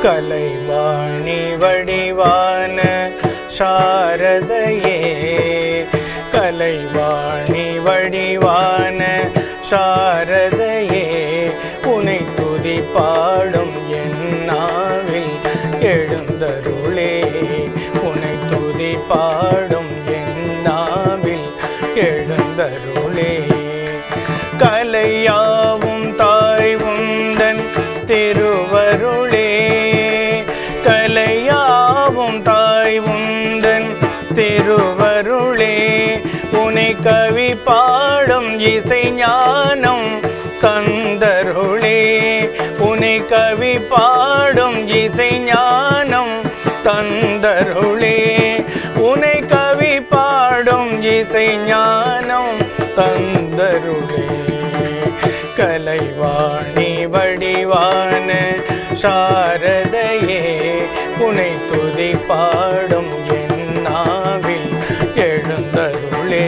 கலைவாணி வடிவான சாரதையே கலைவாணி வடிவான சாரதையே உனை துதி பாடும் என் நாவில் எழுந்தருளே உனை துதி பாடும் என் நாவில் எழுந்தருளே கலையாவும் தாய் உந்தன் திருவருளே கலையாவும் தாய் உந்தன் திருவருளே உனை கவி பாடும் இசை ஞானம் தந்தருளே உனை கவி பாடும் இசை ஞானம் தந்தருளே உனை கவி பாடும் இசை ஞானம் தந்தருளே கலைவாணி வடிவான சாரதையே உனை துதி பாடும் என் நாவில் எழுந்தருளே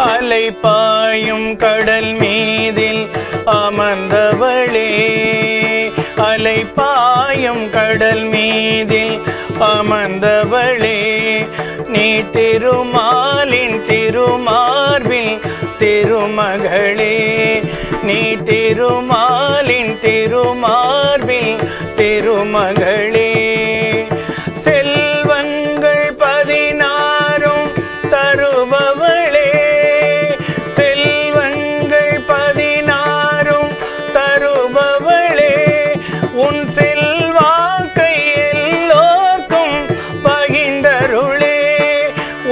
அலை பாயும் கடல் மீதில் அமர்ந்தவளே அலை பாயும் கடல் மீதில் அமர்ந்தவளே நீ திருமாலின் திருமார்பில் திருமகளே நீ திருமாலின் திருமார்பில் திருமகளே செல்வங்கள் 16 தருபவளே செல்வங்கள் 16 தருபவளே உன் செல்வாக்கை எல்லோர்க்கும் பகிர்ந்தருளே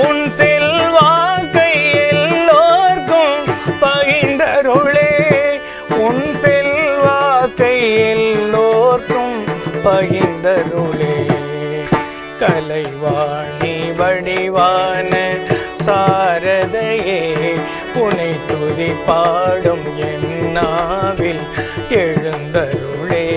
உன் செல்வாக்கை எல்லோர்க்கும் பகிர்ந்தருளே உன் செல்வாக்கை எல்லோர்க்கும் பகிர்ந்தருளே கலைவாணி வடிவான சாரதையே உனை துதி பாடும் என் நாவில் எழுந்தருளே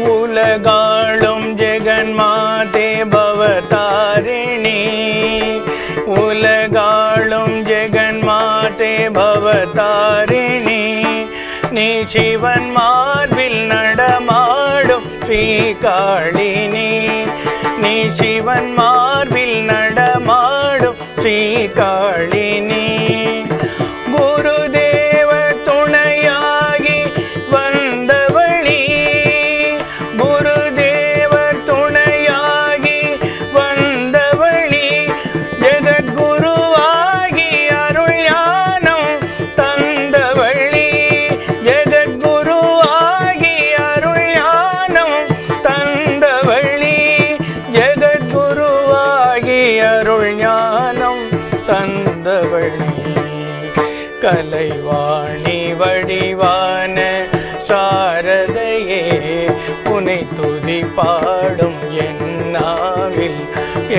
உலகாளும் ஜெகன்மாதே பவதாரிணி உலகாளும் ஜெகன்மாதே பவதாரிணி நீ சிவன் மார்பில் நடமாடும் ஸ்ரீகாளினி நீ சிவன் மார்பில் நடமாடும் ஸ்ரீகாளினி குருதேவ துணையாகி வந்தவளி குருதேவ துணையாகி வந்தவளி ஜெகத்குருவாகி அருள் ஞானம் தந்தவளி ஜெகத்குருவாகி அருள் ஞானம் தந்தவளி ஜெகத்குருவாகி அருள் ஞானம் தந்தவளி கலைவாணி வடிவான சாரதையே உனை துதி பாடும் என் நாவில்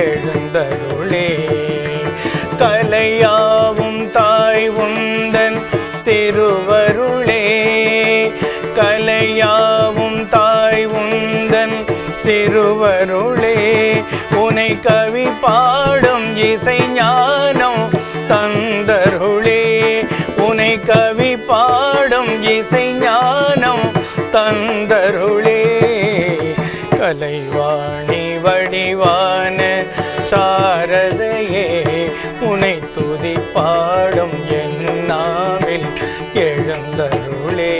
எழுந்தருளே கலையாவும் தாய் உந்தன் திருவருளே கலையாவும் தாய் உந்தன் திருவருளே உனை கவி பாடும் இசை ஞானம் தந்தருளே உனை கவி பாடும் இசை ஞானம் தந்தருளே கலைவாணி வடிவான சாரதையே உனை துதி பாடும் என் நாவில் எழுந்தருளே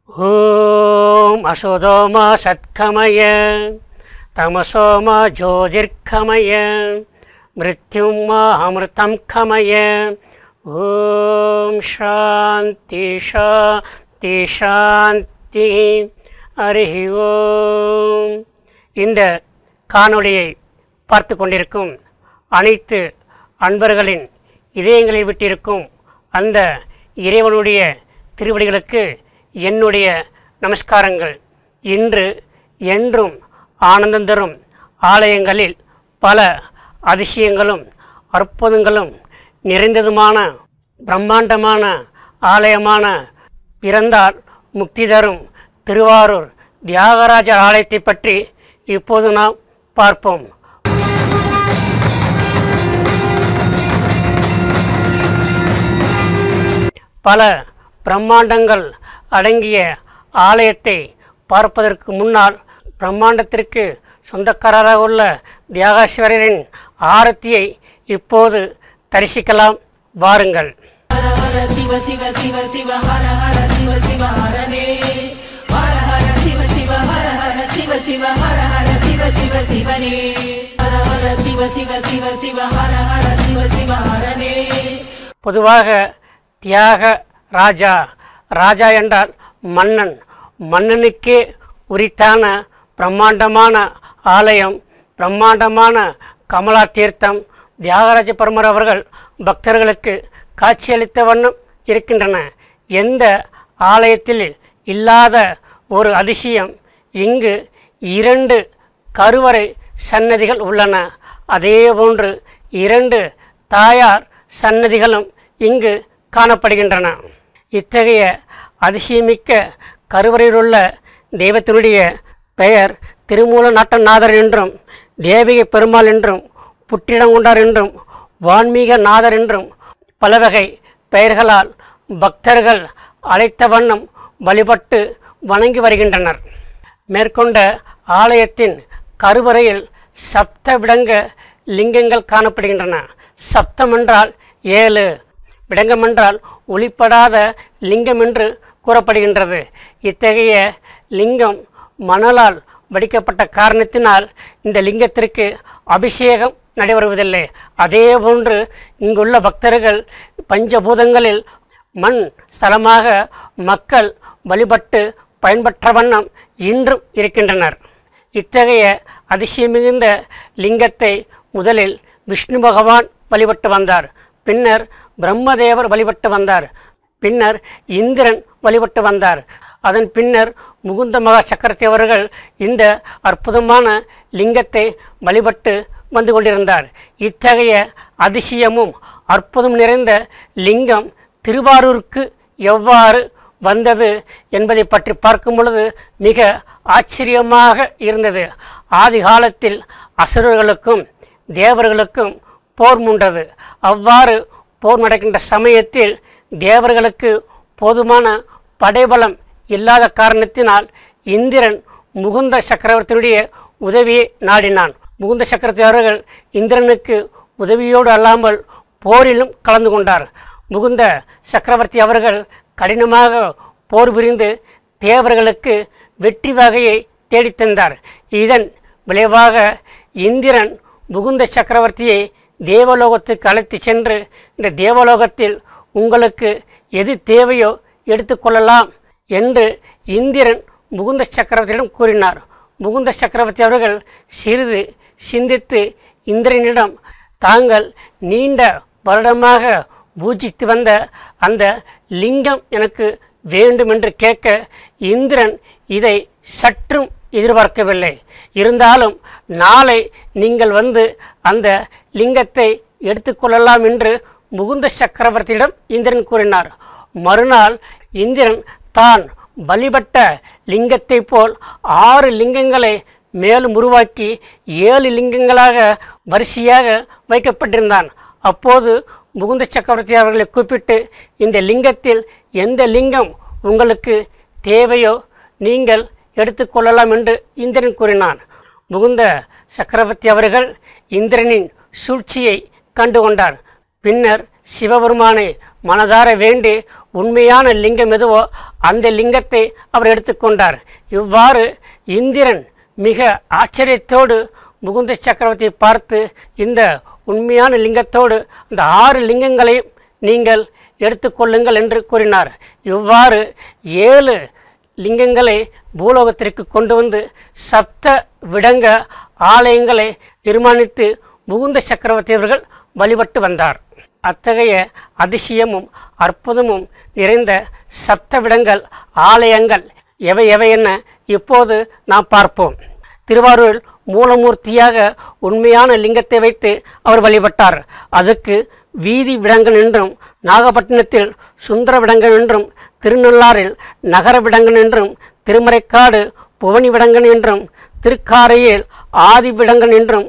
ஓம் அசோதோமா சத்கமய தமசோமா ஜோதிர்கமய மிருத்யும்மா அமிர்தம் கமய ஓம் சாந்தி சாந்தி சாந்தி ஹரி ஓம். இந்த காணொளியை பார்த்து கொண்டிருக்கும் அனைத்து அன்பர்களின் இதயங்களில் விட்டிருக்கும் அந்த இறைவனுடைய திருவடிகளுக்கு என்னுடைய நமஸ்காரங்கள். இன்று என்றும் ஆனந்தம் தரும் ஆலயங்களில் பல அதிசயங்களும் அற்புதங்களும் நிறைந்ததுமான பிரம்மாண்டமான ஆலயமான பிறந்தால் முக்தி தரும் திருவாரூர் தியாகராஜர் ஆலயத்தை பற்றி இப்போது நாம் பார்ப்போம். பல பிரம்மாண்டங்கள் அடங்கிய ஆலயத்தை பார்ப்பதற்கு முன்னால் பிரம்மாண்டத்திற்கு சொந்தக்காரராக உள்ள தியாகேஸ்வரரின் ஆரத்தியை இப்போது தரிசிக்கலாம். வாருங்கள். பொதுவாக தியாக ராஜா, ராஜா என்றால் மன்னன், மன்னனுக்கே உரித்தான பிரம்மாண்டமான ஆலயம், பிரம்மாண்டமான கமலா தீர்த்தம் தியாகராஜ பரமர் அவர்கள் பக்தர்களுக்கு காட்சியளித்த வண்ணம் இருக்கின்றன. எந்த ஆலயத்தில் இல்லாத ஒரு அதிசயம், இங்கு 2 கருவறை சன்னதிகள் உள்ளன. அதேபோன்று 2 தாயார் சன்னதிகளும் இங்கு காணப்படுகின்றன. இத்தகைய அதிசயமிக்க கருவறையிலுள்ள தெய்வத்தினுடைய பெயர் திருமூல நாட்டநாதர் என்றும், தேவிகை பெருமாள் என்றும், புற்றிடங்குண்டார் என்றும், வான்மீக நாதர் என்றும் பல வகை பெயர்களால் பக்தர்கள் அழைத்த வண்ணம் வழிபட்டு வணங்கி வருகின்றனர். மேற்கொண்ட ஆலயத்தின் கருவறையில் சப்த விடங்க லிங்கங்கள் காணப்படுகின்றன. சப்தம் என்றால் 7, விடங்கம் என்றால் ஒளிப்படாத லிங்கம் என்று கூறப்படுகின்றது. இத்தகைய லிங்கம் மணலால் வடிக்கப்பட்ட காரணத்தினால் இந்த லிங்கத்திற்கு அபிஷேகம் நடைபெறுவதில்லை. அதேபோன்று இங்குள்ள பக்தர்கள் பஞ்சபூதங்களில் மண் ஸ்தலமாக மக்கள் வழிபட்டு பயன்பெற்ற வண்ணம் இன்றும் இருக்கின்றனர். இத்தகைய அதிசயம் மிகுந்த லிங்கத்தை முதலில் விஷ்ணு பகவான் வழிபட்டு வந்தார், பின்னர் பிரம்மதேவர் வழிபட்டு வந்தார், பின்னர் இந்திரன் வழிபட்டு வந்தார். அதன் பின்னர் முகுந்த மகா சக்கரவர்த்தி அவர்கள் இந்த அற்புதமான லிங்கத்தை வழிபட்டு வந்து கொண்டிருந்தார். இத்தகைய அதிசயமும் அற்புதம் நிறைந்த லிங்கம் திருவாரூருக்கு எவ்வாறு வந்தது என்பதை பற்றி பார்க்கும் பொழுது மிக ஆச்சரியமாக இருந்தது. ஆதி காலத்தில் அசுரர்களுக்கும் தேவர்களுக்கும் போர் மூண்டது. அவ்வாறு போர் நடக்கின்ற சமயத்தில் தேவர்களுக்கு போதுமான படைபலம் இல்லாத காரணத்தினால் இந்திரன் முகுந்த சக்கரவர்த்தியுடைய உதவியை நாடினான். முகுந்த சக்கரவர்த்தி அவர்கள் இந்திரனுக்கு உதவியோடு அல்லாமல் போரிலும் கலந்து கொண்டார். முகுந்த சக்கரவர்த்தி அவர்கள் கடினமாக போர் புரிந்து தேவர்களுக்கு வெற்றி வகையை தேடித்தந்தார். இதன் விளைவாக இந்திரன் முகுந்த சக்கரவர்த்தியை தேவலோகத்துக்கு அழைத்து சென்று, இந்த தேவலோகத்தில் உங்களுக்கு எது தேவையோ எடுத்துக்கொள்ளலாம் என்று இந்திரன் முகுந்த சக்கரவர்த்தியிடம் கூறினார். முகுந்த சக்கரவர்த்தி அவர்கள் சிறிது சிந்தித்து இந்திரனிடம் தாங்கள் நீண்ட வருடமாக பூஜித்து வந்த அந்த லிங்கம் எனக்கு வேண்டும் என்று கேட்க, இந்திரன் இதை சற்றும் எதிர்பார்க்கவில்லை. இருந்தாலும் நாளை நீங்கள் வந்து அந்த லிங்கத்தை எடுத்துக்கொள்ளலாம் என்று முகுந்த சக்கரவர்த்தியிடம் இந்திரன் கூறினார். மறுநாள் இந்திரன் தான் வழிபட்ட லிங்கத்தை போல் 6 லிங்கங்களை மேலும் உருவாக்கி 7 லிங்கங்களாக வரிசையாக வைக்கப்பட்டிருந்தான். அப்போது முகுந்த சக்கரவர்த்தி அவர்களை கூப்பிட்டு, இந்த லிங்கத்தில் எந்த லிங்கம் உங்களுக்கு தேவையோ நீங்கள் எடுத்துக்கொள்ளலாம் என்று இந்திரன் கூறினான். முகுந்த சக்கரவர்த்தி அவர்கள் இந்திரனின் சூழ்ச்சியை கண்டுகொண்டார். பின்னர் சிவபெருமானை மனதார வேண்டி உண்மையான லிங்கம் எதுவோ அந்த லிங்கத்தை அவர் எடுத்துக்கொண்டார். இவ்வாறு இந்திரன் மிக ஆச்சரியத்தோடு முகுந்த சக்கரவர்த்தியை பார்த்து, இந்த உண்மையான லிங்கத்தோடு அந்த 6 லிங்கங்களையும் நீங்கள் எடுத்துக்கொள்ளுங்கள் என்று கூறினார். இவ்வாறு 7 லிங்கங்களை பூலோகத்திற்கு கொண்டு வந்து சப்த விடங்க ஆலயங்களை நிர்மாணித்து முகுந்த சக்கரவர்த்தி அவர்கள் வழிபட்டு வந்தார். அத்தகைய அதிசயமும் அற்புதமும் நிறைந்த சப்தவிடங்கள் ஆலயங்கள் எவை எவை என இப்போது நாம் பார்ப்போம். திருவாரூரில் மூலமூர்த்தியாக உண்மையான லிங்கத்தை வைத்து அவர் வழிபட்டார். அதுக்கு வீதி விடங்கன் என்றும், நாகப்பட்டினத்தில் சுந்தர விடங்கன் என்றும், திருநள்ளாறில் நகர விடங்கன் என்றும், திருமறைக்காடு புவனி விடங்கன் என்றும், திருக்காரையில் ஆதி விடங்கன் என்றும்,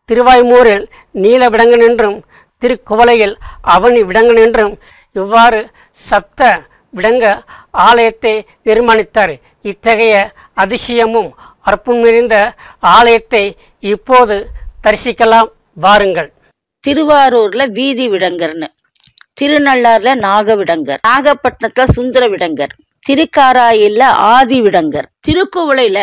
திருவாய்மூரில் நீல விடங்கன் என்றும், திருக்குவளையில் அவனி விடங்கன் என்றும் இவ்வாறு சப்த விடங்க ஆலயத்தை நிர்மாணித்தார். இத்தகைய அதிசயமும் அற்புதம் நிறைந்த ஆலயத்தை இப்போது தரிசிக்கலாம் வாருங்கள். திருவாரூர்ல வீதி விடங்கர்னு, திருநள்ளாறுல நாக விடங்கர், நாகப்பட்டினத்துல சுந்தர விடங்கர், திருக்காராயில ஆதி விடங்கர், திருக்குவளையில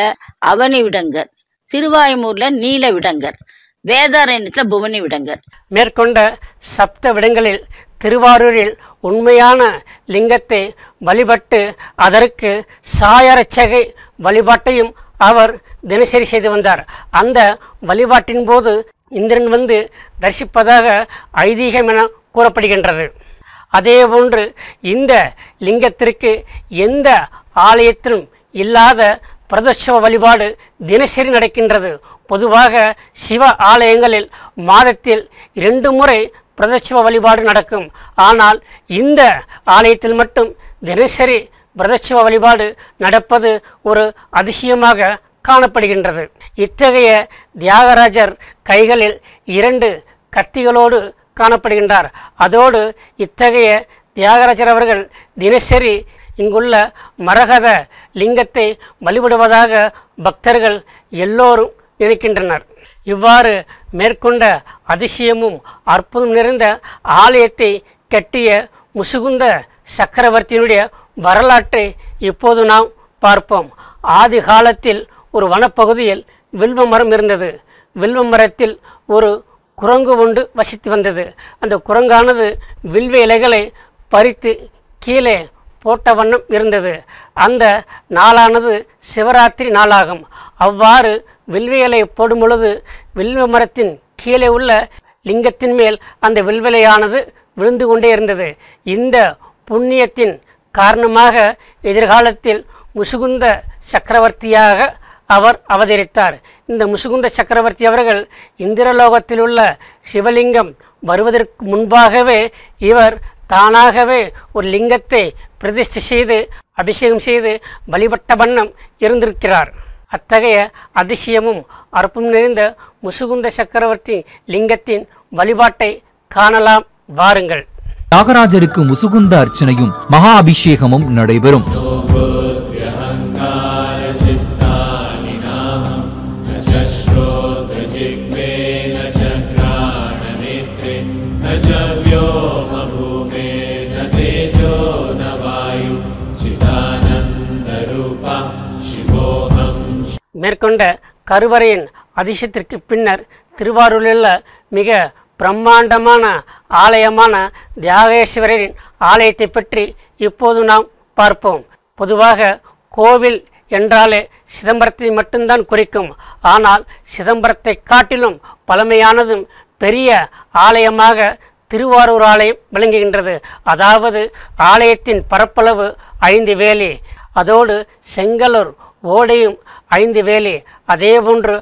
அவனி விடங்கர், திருவாய்மூர்ல நீல விடங்கர், வேதாரண்யத்துல புவனி விடங்கர். மேற்கொண்ட சப்த விடங்களில் திருவாரூரில் உண்மையான லிங்கத்தை வழிபட்டு அதற்கு சாயரட்சகை வழிபாட்டையும் அவர் தினசரி செய்து வந்தார். அந்த வழிபாட்டின் போது இந்திரன் வந்து தரிசிப்பதாக ஐதீகம் என கூறப்படுகின்றது. அதேபோன்று இந்த லிங்கத்திற்கு எந்த ஆலயத்திலும் இல்லாத பிரதோஷ வழிபாடு தினசரி நடக்கின்றது. பொதுவாக சிவ ஆலயங்களில் மாதத்தில் 2 முறை பிரதோஷ வழிபாடு நடக்கும். ஆனால் இந்த ஆலயத்தில் மட்டும் தினசரி பிரதோஷ வழிபாடு நடப்பது ஒரு அதிசயமாக காணப்படுகின்றது. இத்தகைய தியாகராஜர் கைகளில் 2 கத்திகளோடு காணப்படுகின்றார். அதோடு இத்தகைய தியாகராஜர் அவர்கள் தினசரி இங்குள்ள மரகத லிங்கத்தை வழிபடுவதாக பக்தர்கள் எல்லோரும் நினைக்கின்றனர். இவ்வாறு மேற்கொண்ட அதிசயமும் அற்புதம் நிறைந்த ஆலயத்தை கட்டிய முசுகுந்த சக்கரவர்த்தியினுடைய வரலாற்றை இப்போது நாம் பார்ப்போம். ஆதி காலத்தில் ஒரு வனப்பகுதியில் வில்வ மரம் இருந்தது. வில்வ மரத்தில் ஒரு குரங்கு ஒன்று வசித்து வந்தது. அந்த குரங்கானது வில்வ இலைகளை பறித்து கீழே போட்ட வண்ணம் இருந்தது. அந்த நாளானது சிவராத்திரி நாளாகும். அவ்வாறு வில்வ இலை போடும் பொழுது வில்வ மரத்தின் கீழே உள்ள லிங்கத்தின் மேல் அந்த வில்விலையானது விழுந்து கொண்டே இருந்தது. இந்த புண்ணியத்தின் காரணமாக எதிர்காலத்தில் முசுகுந்த சக்கரவர்த்தியாக அவர் அவதரித்தார். இந்த முசுகுந்த சக்கரவர்த்தி அவர்கள் இந்திரலோகத்தில் உள்ள சிவலிங்கம் வருவதற்கு முன்பாகவே இவர் தானாகவே ஒரு லிங்கத்தை பிரதிஷ்டை செய்து அபிஷேகம் செய்து வழிபட்ட வண்ணம் இருந்திருக்கிறார். அத்தகைய அதிசயமும் அற்புதம் நிறைந்த முசுகுந்த சக்கரவர்த்தி லிங்கத்தின் வழிபாட்டை காணலாம் வாருங்கள். தியாகராஜருக்கு முசுகுந்த அர்ச்சனையும் மகா அபிஷேகமும் நடைபெறும். மேற்கொண்ட கருவறையின் அதிசயத்திற்கு பின்னர் திருவாரூரில் மிக பிரம்மாண்டமான ஆலயமான தியாகேஸ்வரரின் ஆலயத்தை பற்றி இப்போது நாம் பார்ப்போம். பொதுவாக கோவில் என்றாலே சிதம்பரத்தை மட்டும்தான் குறிக்கும். ஆனால் சிதம்பரத்தை காட்டிலும் பழமையானதும் பெரிய ஆலயமாக திருவாரூர் ஆலயம் விளங்குகின்றது. அதாவது ஆலயத்தின் பரப்பளவு 5 வேலி, அதோடு செங்கலூர் ஓடையும் 5 வேலி. அதேபோன்று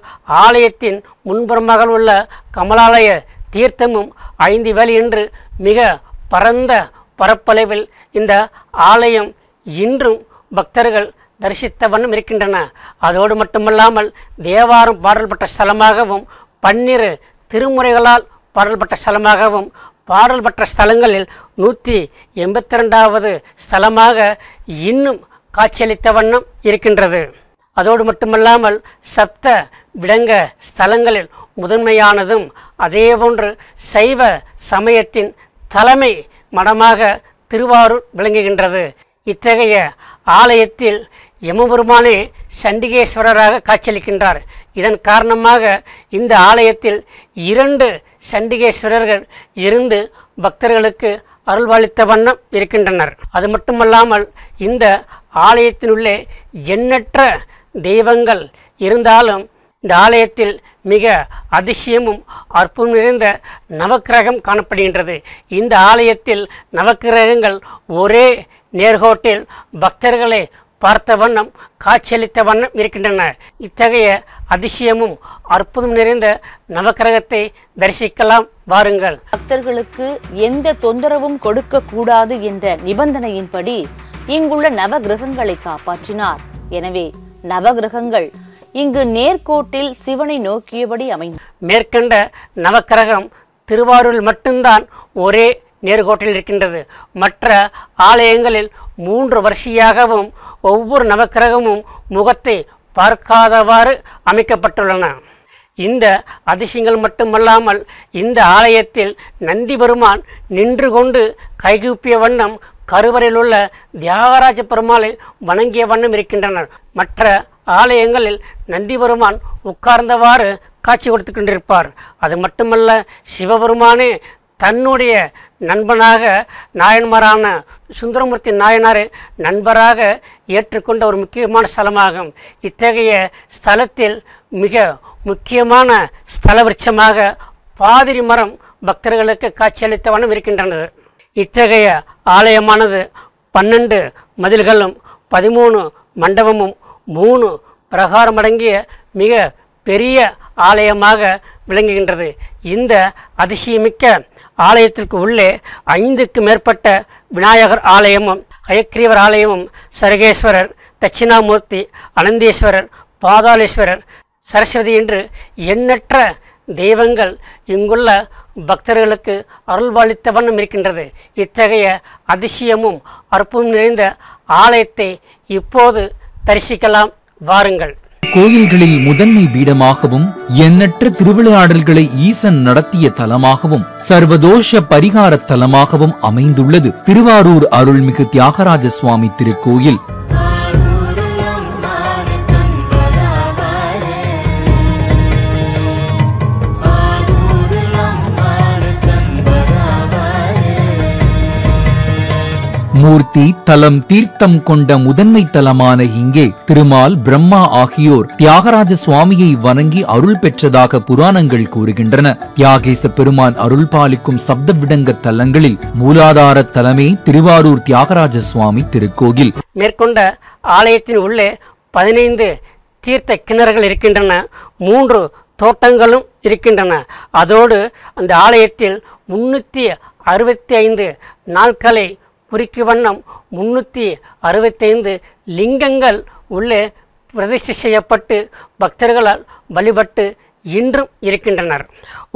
ஆலயத்தின் முன்புறமாக உள்ள கமலாலய தீர்த்தமும் 5 வேலி என்று மிக பரந்த பரப்பளவில் இந்த ஆலயம் இன்றும் பக்தர்கள் தரிசித்த வண்ணம் இருக்கின்றன. அதோடு மட்டுமல்லாமல் தேவாரம் பாடல்பட்ட ஸ்தலமாகவும் 12 திருமுறைகளால் பாடல்பட்ட ஸ்தலமாகவும் பாடல்பட்ட ஸ்தலங்களில் 182வது ஸ்தலமாக இன்னும் காட்சியளித்த வண்ணம் இருக்கின்றது. அதோடு மட்டுமல்லாமல் சப்த விடங்க ஸ்தலங்களில் முதன்மையானதும் அதேபோன்று சைவ சமயத்தின் தலைமை மடமாக திருவாரூர் விளங்குகின்றது. இத்தகைய ஆலயத்தில் யமபெருமானே சண்டிகேஸ்வரராக காட்சியளிக்கின்றார். இதன் காரணமாக இந்த ஆலயத்தில் 2 சண்டிகேஸ்வரர்கள் இருந்து பக்தர்களுக்கு அருள்வாளித்த வண்ணம் இருக்கின்றனர். அது மட்டுமல்லாமல் இந்த ஆலயத்தினுள்ளே எண்ணற்ற தெய்வங்கள் இருந்தாலும் இந்த ஆலயத்தில் மிக அதிசயமும் அற்புதம் நிறைந்த நவக்கிரகம் காணப்படுகின்றது. இந்த ஆலயத்தில் நவக்கிரகங்கள் ஒரே நேர்கோட்டில் பக்தர்களை பார்த்த வண்ணம் காட்சியளித்த வண்ணம் இருக்கின்றன. இத்தகைய அதிசயமும் அற்புதம் நிறைந்த நவக்கிரகத்தை தரிசிக்கலாம் வாருங்கள். பக்தர்களுக்கு எந்த தொந்தரவும் கொடுக்க கூடாது என்ற நிபந்தனையின்படி இங்குள்ள நவகிரகங்களை காப்பாற்றினார். எனவே நவகிரகங்கள் இங்கு நேர்கோட்டில் சிவனை நோக்கியபடி அமைந்தது. மேற்கண்ட நவக்கிரகம் திருவாரூரில் மட்டும்தான் ஒரே நேர்கோட்டில் இருக்கின்றது. மற்ற ஆலயங்களில் 3 வரிசையாகவும் ஒவ்வொரு நவக்கிரகமும் முகத்தை பார்க்காதவாறு அமைக்கப்பட்டுள்ளன. இந்த அதிசயங்கள் மட்டுமல்லாமல் இந்த ஆலயத்தில் நந்தி பெருமான் நின்று கொண்டு கைகூப்பிய வண்ணம் கருவறையில் உள்ள தியாகராஜ பெருமாளை வணங்கிய வண்ணம் இருக்கின்றனர். மற்ற ஆலயங்களில் நந்தி பெருமான் உட்கார்ந்தவாறு காட்சி கொடுத்து கொண்டிருப்பார். அது மட்டுமல்ல, சிவபெருமானே தன்னுடைய நண்பனாக நாயன்மாரான சுந்தரமூர்த்தி நாயனாரை நண்பராக ஏற்றுக்கொண்ட ஒரு முக்கியமான ஸ்தலமாகும். இத்தகைய ஸ்தலத்தில் மிக முக்கியமான ஸ்தல விருட்சமாக பாதிரி மரம் பக்தர்களுக்கு காட்சியளித்த வண்ணம் இருக்கின்றது. இத்தகைய ஆலயமானது 12 மதில்களும் 13 மண்டபமும் 3 பிரகாரமடங்கிய மிக பெரிய ஆலயமாக விளங்குகின்றது. இந்த அதிசயமிக்க ஆலயத்திற்கு உள்ளே 5க்கு மேற்பட்ட விநாயகர் ஆலயமும் ஹயக்ரீவர் ஆலயமும் சர்கேஸ்வரர், தட்சிணாமூர்த்தி, அனந்தேஸ்வரர், பாதாளேஸ்வரர், சரஸ்வதி என்று எண்ணற்ற தெய்வங்கள் இங்குள்ள பக்தர்களுக்கு அருள்பாலித்த வண்ணம் இருக்கின்றது. இத்தகைய அதிசயமும் அற்புதம் நிறைந்த ஆலயத்தை இப்போது தரிசிக்கலாம் வாருங்கள். கோயில்களில் முதன்மை பீடமாகவும் எண்ணற்ற திருவிளையாடல்களை ஈசன் நடத்திய தலமாகவும் சர்வதோஷ பரிகார தலமாகவும் அமைந்துள்ளது திருவாரூர் அருள்மிகு தியாகராஜ சுவாமி திருக்கோயில். மூர்த்தி தலம் தீர்த்தம் கொண்ட முதன்மை தலமான இங்கே திருமால், பிரம்மா ஆகியோர் தியாகராஜ சுவாமியை வணங்கி அருள் பெற்றதாக புராணங்கள் கூறுகின்றன. தியாகேச பெருமான் அருள் பாலிக்கும் சப்த விடங்க தலங்களில் மூலாதார தலமே திருவாரூர் தியாகராஜ சுவாமி திருக்கோயில். மேற்கொண்ட ஆலயத்தின் உள்ளே 15 தீர்த்த கிணறுகள் இருக்கின்றன. 3 தோட்டங்களும் இருக்கின்றன. அதோடு அந்த ஆலயத்தில் 365 நாட்களை குறிக்கும் வண்ணம் 365 லிங்கங்கள் உள்ளே பிரதிஷ்டை செய்யப்பட்டு பக்தர்களால் வழிபட்டு இன்றும் இருக்கின்றனர்.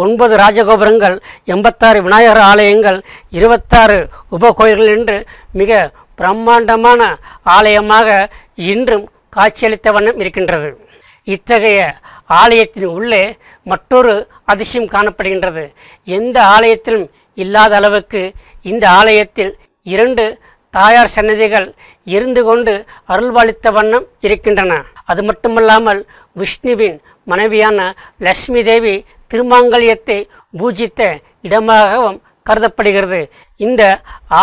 9 ராஜகோபுரங்கள், 86 விநாயகர் ஆலயங்கள், 26 உபகோயில்கள் என்று மிக பிரம்மாண்டமான ஆலயமாக இன்றும் காட்சியளித்த வண்ணம் இருக்கின்றது. இத்தகைய ஆலயத்தின் உள்ளே மற்றொரு அதிசயம் காணப்படுகின்றது. எந்த ஆலயத்திலும் இல்லாத அளவுக்கு இந்த ஆலயத்தில் 2 தாயார் சன்னதிகள் இருந்து கொண்டு அருள்பாலித்த வண்ணம் இருக்கின்றன. அது மட்டுமல்லாமல் விஷ்ணுவின் மனைவியான லட்சுமி தேவி திருமாங்கல்யத்தை பூஜித்த இடமாகவும் கருதப்படுகிறது. இந்த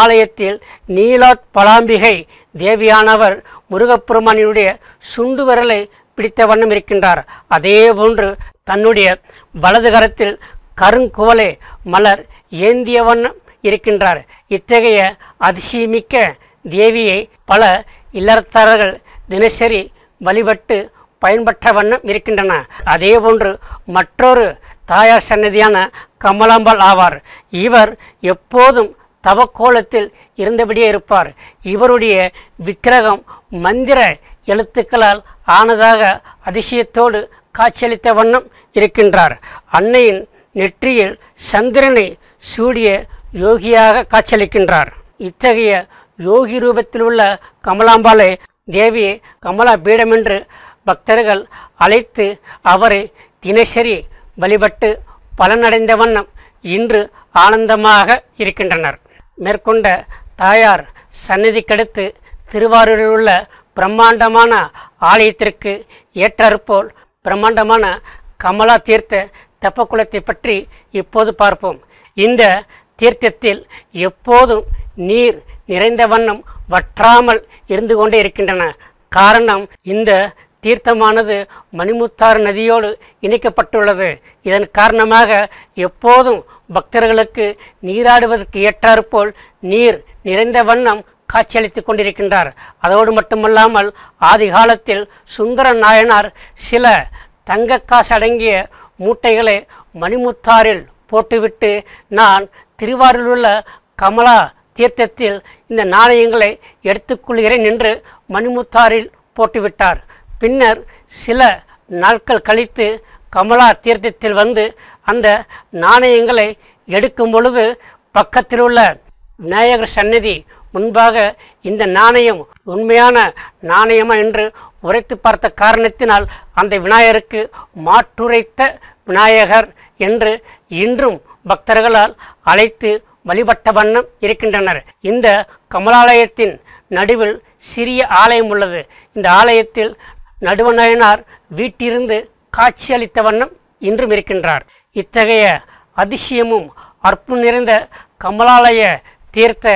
ஆலயத்தில் நீலாத் பலாம்பிகை தேவியானவர் முருகப்பெருமானினுடைய சுண்டு விரலை பிடித்த வண்ணம் இருக்கின்றார். அதேபோன்று தன்னுடைய வலது கரத்தில் கருங்குவளை மலர் ஏந்திய வண்ணம் இருக்கின்றார். இத்தகைய அதிசயமிக்க தேவியை பல இல்லறத்தாரர்கள் தினசரி வழிபட்டு பயன்பெற்ற வண்ணம் இருக்கின்றன. அதேபோன்று மற்றொரு தாயார் சன்னதியான கமலாம்பாள் ஆவார். இவர் எப்போதும் தவக்கோலத்தில் இருந்தபடியே இருப்பார். இவருடைய விக்கிரகம் மந்திர எழுத்துக்களால் ஆனதாக அதிசயத்தோடு காட்சியளித்த வண்ணம் இருக்கின்றார். அன்னையின் நெற்றியில் சந்திரனை சூடிய யோகியாக காட்சியளிக்கின்றார். இத்தகைய யோகி ரூபத்தில் உள்ள கமலாம்பாளை தேவியை கமலா பீடம் என்று பக்தர்கள் அழைத்து அவரை தினசரி வழிபட்டு பலனடைந்த வண்ணம் இன்று ஆனந்தமாக இருக்கின்றனர். மேற்கொண்ட தாயார் சந்நிதிக்கடுத்து திருவாரூரில் உள்ள பிரம்மாண்டமான ஆலயத்திற்கு ஏற்றாற்போல் பிரம்மாண்டமான கமலா தீர்த்த தெப்பக்குளத்தை பற்றி இப்போது பார்ப்போம். இந்த தீர்த்தத்தில் எப்போதும் நீர் நிறைந்த வண்ணம் வற்றாமல் இருந்து கொண்டே இருக்கின்றன. காரணம், இந்த தீர்த்தமானது மணிமுத்தாறு நதியோடு இணைக்கப்பட்டுள்ளது. இதன் காரணமாக எப்போதும் பக்தர்களுக்கு நீராடுவதற்கு ஏற்றாற்போல் நீர் நிறைந்த வண்ணம் காட்சியளித்து கொண்டிருக்கின்றார். அதோடு மட்டுமல்லாமல் ஆதி காலத்தில் சுந்தர நாயனார் சில தங்கக்காசு அடங்கிய மூட்டைகளை மணிமுத்தாறில் போட்டுவிட்டு நான் திருவாரூரில் உள்ள கமலா தீர்த்தத்தில் இந்த நாணயங்களை எடுத்துக்கொள்கிறேன் என்று மணிமுத்தாறில் போட்டுவிட்டார். பின்னர் சில நாட்கள் கழித்து கமலா தீர்த்தத்தில் வந்து அந்த நாணயங்களை எடுக்கும் பொழுது பக்கத்தில் உள்ள விநாயகர் சன்னதி முன்பாக இந்த நாணயம் உண்மையான நாணயமா என்று உரைத்து பார்த்த காரணத்தினால் அந்த விநாயகருக்கு மாற்றுரைத்த விநாயகர் என்று இன்றும் பக்தர்களால் அழைத்து வழிபட்ட வண்ணம் இருக்கின்றனர். இந்த கமலாலயத்தின் நடுவில் சிறிய ஆலயம் உள்ளது. இந்த ஆலயத்தில் நடுவநாயனார் வீட்டிலிருந்து காட்சியளித்த வண்ணம் இன்றும் இருக்கின்றார். இத்தகைய அதிசயமும் அற்புதம் நிறைந்த கமலாலய தீர்த்த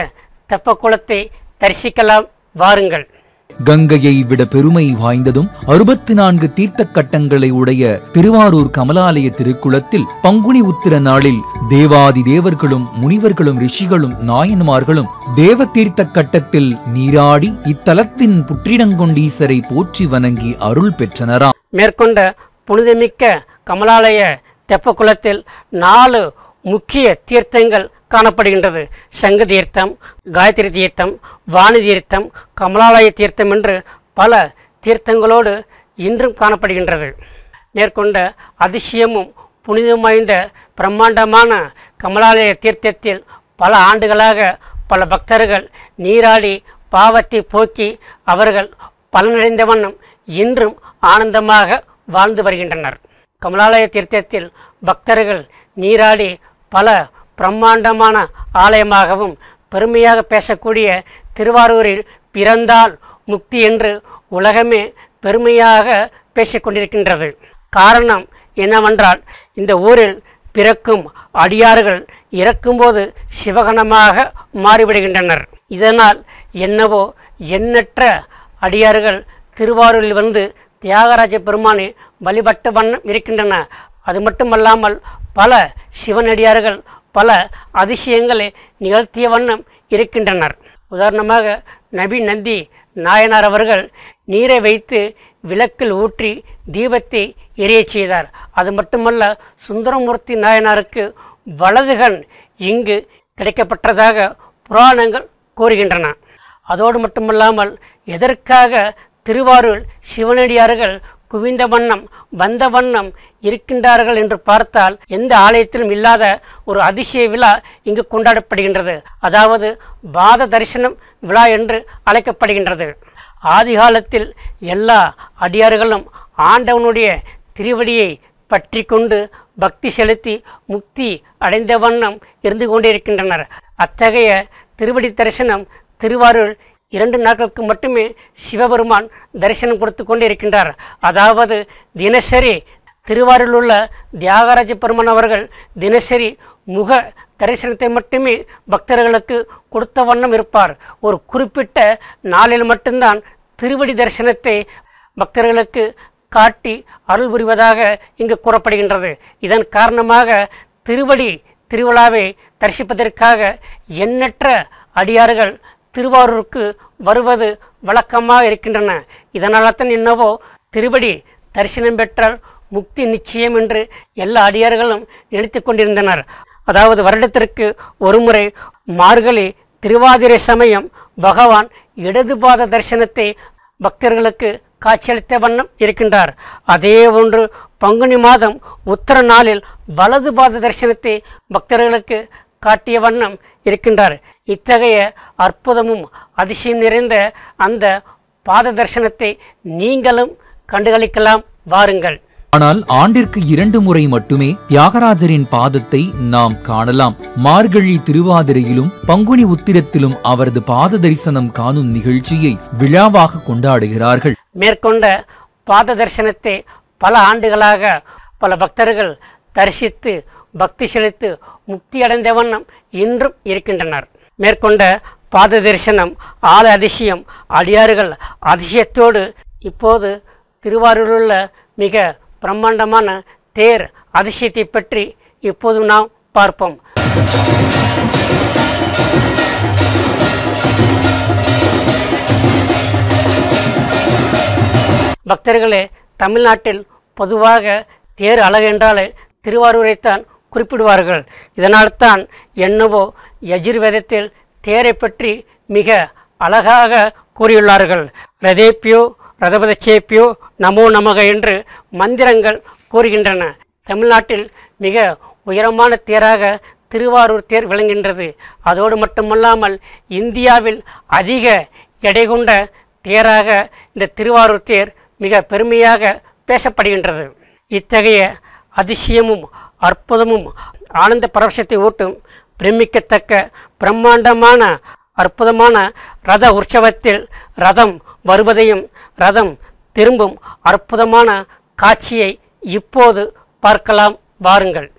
தெப்பக்குளத்தை தரிசிக்கலாம் வாருங்கள். கங்கையை விட பெருமை வாய்ந்ததும் 64 தீர்த்த கட்டங்களை உடைய திருவாரூர் கமலாலய திருக்குளத்தில் பங்குனி உத்திர நாளில் தேவாதி தேவர்களும் முனிவர்களும் ரிஷிகளும் நாயன்மார்களும் தேவ தீர்த்த கட்டத்தில் நீராடி இத்தலத்தின் புற்றிடங்கொண்டீசரை போற்றி வணங்கி அருள் பெற்றனராம். மேற்கொண்ட புனிதமிக்க கமலாலய தெப்பக்குளத்தில் 4 முக்கிய தீர்த்தங்கள் காணப்படுகின்றது. சங்க தீர்த்தம், காயத்ரி தீர்த்தம், வாணி தீர்த்தம், கமலாலய தீர்த்தம் என்று பல தீர்த்தங்களோடு இன்றும் காணப்படுகின்றது. மேற்கொண்ட அதிசயமும் புனிதம் வாய்ந்த பிரம்மாண்டமான கமலாலய தீர்த்தத்தில் பல ஆண்டுகளாக பல பக்தர்கள் நீராடி பாவத்தை போக்கி அவர்கள் பலனடைந்த வண்ணம் இன்றும் ஆனந்தமாக வாழ்ந்து வருகின்றனர். கமலாலய தீர்த்தத்தில் பக்தர்கள் நீராடி பல பிரம்மாண்டமான ஆலயமாகவும் பெருமையாக பேசக்கூடிய திருவாரூரில் பிறந்தால் முக்தி என்று உலகமே பெருமையாக பேசிக்கொண்டிருக்கின்றது. காரணம் என்னவென்றால் இந்த ஊரில் பிறக்கும் அடியார்கள் இறக்கும்போது சிவகணமாக மாறிவிடுகின்றனர். இதனால் என்னவோ எண்ணற்ற அடியார்கள் திருவாரூரில் வந்து தியாகராஜ பெருமானை வழிபட்ட வண்ணம் இருக்கின்றன. அது மட்டுமல்லாமல் பல சிவனடியார்கள் பல அதிசயங்களை நிகழ்த்திய வண்ணம் இருக்கின்றனர். உதாரணமாக நபி நந்தி நாயனார் அவர்கள் நீரை வைத்து விளக்கில் ஊற்றி தீபத்தை எரிய செய்தார். அது மட்டுமல்ல, சுந்தரமூர்த்தி நாயனாருக்கு வலதுகண் இங்கு கிடைக்கப்பட்டதாக புராணங்கள் கூறுகின்றன. அதோடு மட்டுமல்லாமல் எதற்காக திருவாரூர் சிவனடியார்கள் குவிந்த வண்ணம் வந்த வண்ணம் இருக்கின்றார்கள் என்று பார்த்தால் எந்த ஆலயத்திலும் இல்லாத ஒரு அதிசய விழா இங்கு கொண்டாடப்படுகின்றது. அதாவது பாத தரிசனம் விழா என்று அழைக்கப்படுகின்றது. ஆதி காலத்தில் எல்லா அடியார்களும் ஆண்டவனுடைய திருவடியை பற்றி கொண்டு பக்தி செலுத்தி முக்தி அடைந்த வண்ணம் இருந்து கொண்டிருக்கின்றனர். அத்தகைய திருவடி தரிசனம் திருவாரூர் 2 நாட்களுக்கு மட்டுமே சிவபெருமான் தரிசனம் கொடுத்து கொண்டு இருக்கின்றார். அதாவது தினசரி திருவாரூரில் உள்ள தியாகராஜ பெருமான் அவர்கள் தினசரி முக தரிசனத்தை மட்டுமே பக்தர்களுக்கு கொடுத்த வண்ணம் இருப்பார். ஒரு குறிப்பிட்ட நாளில் மட்டும்தான் திருவடி தரிசனத்தை பக்தர்களுக்கு காட்டி அருள் புரிவதாக இங்கு கூறப்படுகின்றது. இதன் காரணமாக திருவடி திருவிழாவை தரிசிப்பதற்காக எண்ணற்ற அடியார்கள் திருவாரூருக்கு வருவது வழக்கமாக இருக்கின்றன. இதனால தான் என்னவோ திருவடி தரிசனம் பெற்றால் முக்தி நிச்சயம் என்று எல்லா அடியார்களும் நினைத்து கொண்டிருந்தனர். அதாவது வருடத்திற்கு ஒருமுறை மார்கழி திருவாதிரை சமயம் பகவான் இடதுபாத தரிசனத்தை பக்தர்களுக்கு காட்சியளித்த வண்ணம் இருக்கின்றார். அதே ஒன்று பங்குனி மாதம் உத்தர நாளில் வலது பாத தரிசனத்தை பக்தர்களுக்கு காட்டிய வண்ணம் இருக்கின்றார். இத்தகைய அற்புதமும் அதிசயம் நிறைந்த அந்த பாத தரிசனத்தை நீங்களும் கண்டுகளிக்கலாம் வாருங்கள். ஆனால் ஆண்டிற்கு 2 முறை மட்டுமே தியாகராஜரின் பாதத்தை நாம் காணலாம். மார்கழி திருவாதிரையிலும் பங்குனி உத்திரத்திலும் அவரது பாத தரிசனம் காணும் நிகழ்ச்சியை விழாவாக கொண்டாடுகிறார்கள். மேற்கொண்ட பாத தரிசனத்தை பல ஆண்டுகளாக பல பக்தர்கள் தரிசித்து பக்தி செலுத்து முக்தி அடைந்த வண்ணம் இன்றும் இருக்கின்றனர். மேற்கொண்ட பாத தரிசனம் ஆல அதிசயம் அடியார்கள் அதிசயத்தோடு இப்போது திருவாரூரில் உள்ள மிக பிரம்மாண்டமான தேர் அதிசயத்தை பற்றி இப்போது நாம் பார்ப்போம். பக்தர்களே, தமிழ்நாட்டில் பொதுவாக தேர் அழகு என்றாலே திருவாரூரைத்தான் குறிப்பிடுவார்கள். இதனால்தான் என்னவோ யஜுர்வேதத்தில் தேரை பற்றி மிக அழகாக கூறியுள்ளார்கள். ரதேப்பியோ ரதபதச்சேப்பியோ நமோ நமக என்று மந்திரங்கள் கூறுகின்றன. தமிழ்நாட்டில் மிக உயரமான தேராக திருவாரூர் தேர் விளங்குகின்றது. அதோடு மட்டுமல்லாமல் இந்தியாவில் அதிக எடை கொண்ட தேராக இந்த திருவாரூர் தேர் மிக பெருமையாக பேசப்படுகின்றது. இத்தகைய அதிசயமும் அற்புதமும் ஆனந்த பரவசத்தை ஊட்டும் பிரமிக்கத்தக்க பிரம்மாண்டமான அற்புதமான ரத உற்சவத்தில் ரதம் வருவதையும் ரதம் திரும்பும் அற்புதமான காட்சியை இப்போது பார்க்கலாம். வாருங்கள்.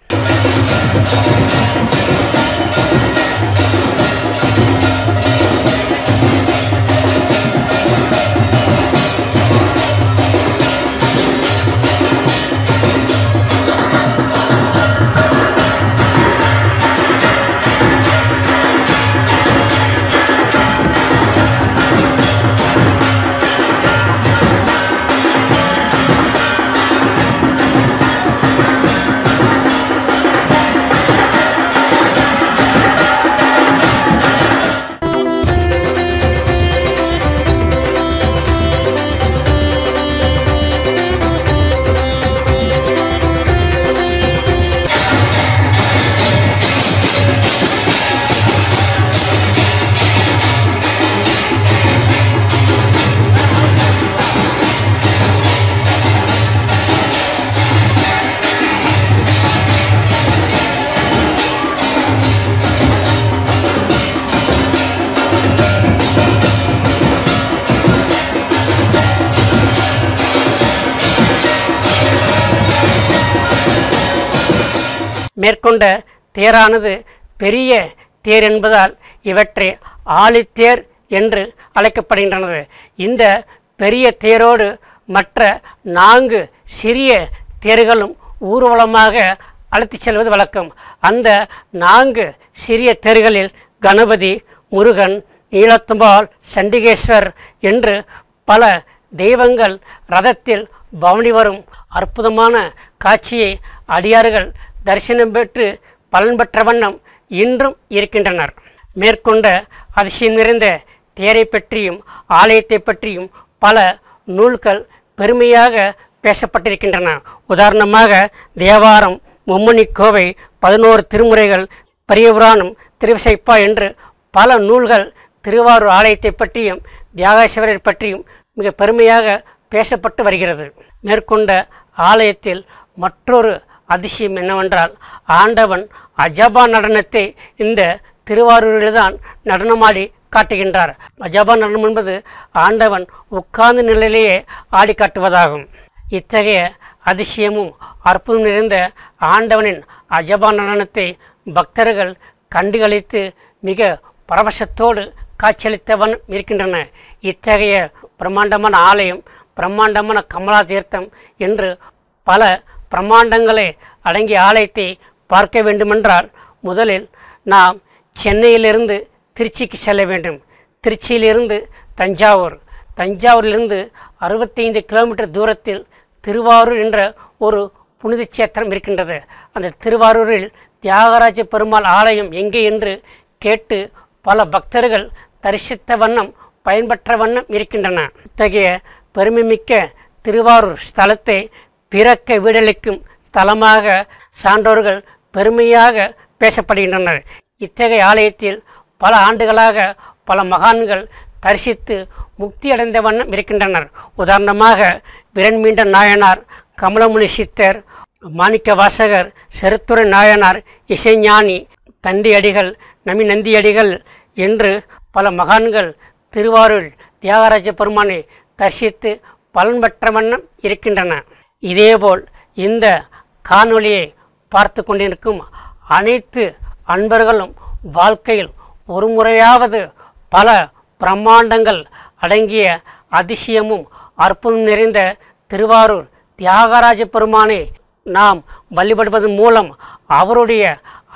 மேற்கொண்ட தேரானது பெரிய தேர் என்பதால் இவற்றை ஆழித்தேர் என்று அழைக்கப்படுகின்றன. இந்த பெரிய தேரோடு மற்ற 4 சிறிய தேர்களும் ஊர்வலமாக அழைத்து செல்வது வழக்கம். அந்த 4 சிறிய தேர்களில் கணபதி, முருகன், நீலத்தம்பாள், சண்டிகேஸ்வர் என்று பல தெய்வங்கள் ரதத்தில் பவனி வரும் அற்புதமான காட்சியை அடியார்கள் தரிசனம் பெற்று பலன் பெற்ற வண்ணம் இன்றும் இருக்கின்றனர். மேற்கொண்ட அதிசயம் நிறைந்த தேரை பற்றியும் ஆலயத்தை பற்றியும் பல நூல்கள் பெருமையாக பேசப்பட்டிருக்கின்றன. உதாரணமாக தேவாரம், மும்மணி கோவை, 11 திருமுறைகள், பெரியபுராணம், திருவிசைப்பா என்று பல நூல்கள் திருவாரூர் ஆலயத்தை பற்றியும் தியாகேஸ்வரர் பற்றியும் மிக பெருமையாக பேசப்பட்டு வருகிறது. மேற்கொண்ட ஆலயத்தில் மற்றொரு அதிசயம் என்னவென்றால், ஆண்டவன் அஜபா நடனத்தை இந்த திருவாரூரில்தான் நடனமாடி காட்டுகின்றார். அஜபா நடனம் என்பது ஆண்டவன் உட்கார்ந்த நிலையிலேயே ஆடி காட்டுவதாகும். இத்தகைய அதிசயமும் அற்புதம் நிறைந்த ஆண்டவனின் அஜபா நடனத்தை பக்தர்கள் கண்டுகளித்து மிக பரவசத்தோடு காட்சியளித்தவன் இருக்கின்றன. இத்தகைய பிரம்மாண்டமான ஆலயம், பிரம்மாண்டமான கமலா தீர்த்தம் என்று பல பிரம்மாண்டங்களை அடங்கிய ஆலயத்தை பார்க்க வேண்டுமென்றால் முதலில் நாம் சென்னையிலிருந்து திருச்சிக்கு செல்ல வேண்டும். திருச்சியிலிருந்து தஞ்சாவூர், தஞ்சாவூரிலிருந்து 65 கிலோமீட்டர் தூரத்தில் திருவாரூர் என்ற ஒரு புனித சேத்திரம் இருக்கின்றது. அந்த திருவாரூரில் தியாகராஜ பெருமாள் ஆலயம் எங்கே என்று கேட்டு பல பக்தர்கள் தரிசித்த வண்ணம் பயன்பெற்ற வண்ணம் இருக்கின்றன. இத்தகைய பெருமைமிக்க திருவாரூர் ஸ்தலத்தை பிறக்க வீடளிக்கும் ஸ்தலமாக சான்றோர்கள் பெருமையாக பேசப்படுகின்றனர். இத்தகைய ஆலயத்தில் பல ஆண்டுகளாக பல மகான்கள் தரிசித்து முக்தி அடைந்த வண்ணம் இருக்கின்றனர். உதாரணமாக விரண்மீண்ட நாயனார், கமலமுனி சித்தர், மாணிக்க வாசகர், செருத்துறை நாயனார், இசைஞானி, தண்டியடிகள், நந்தியடிகள் என்று பல மகான்கள் திருவாரூர் தியாகராஜ பெருமானை தரிசித்து பலன் பெற்ற வண்ணம் இருக்கின்றன. இதேபோல் இந்த காணொளியை பார்த்து கொண்டிருக்கும் அனைத்து அன்பர்களும் வாழ்க்கையில் ஒரு முறையாவது பல பிரம்மாண்டங்கள் அடங்கிய அதிசயமும் அற்புதம் நிறைந்த திருவாரூர் தியாகராஜ பெருமானை நாம் வழிபடுவதன் மூலம் அவருடைய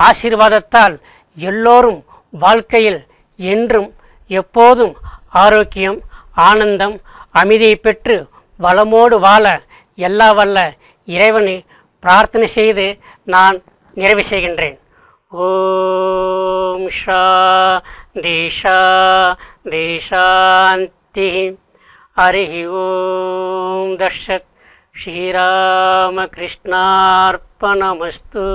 ஆசீர்வாதத்தால் எல்லோரும் வாழ்க்கையில் என்றும் எப்போதும் ஆரோக்கியம், ஆனந்தம், அமைதியை பெற்று வளமோடு வாழ எல்லா வல்ல இறைவனை பிரார்த்தனை செய்து நான் நிறைவு செய்கின்றேன். ஓம் சாந்தி சாந்தி சாந்தி. ஹரி ஓம் தர்ஷத். ஸ்ரீராமகிருஷ்ணார்ப்பணமஸ்து.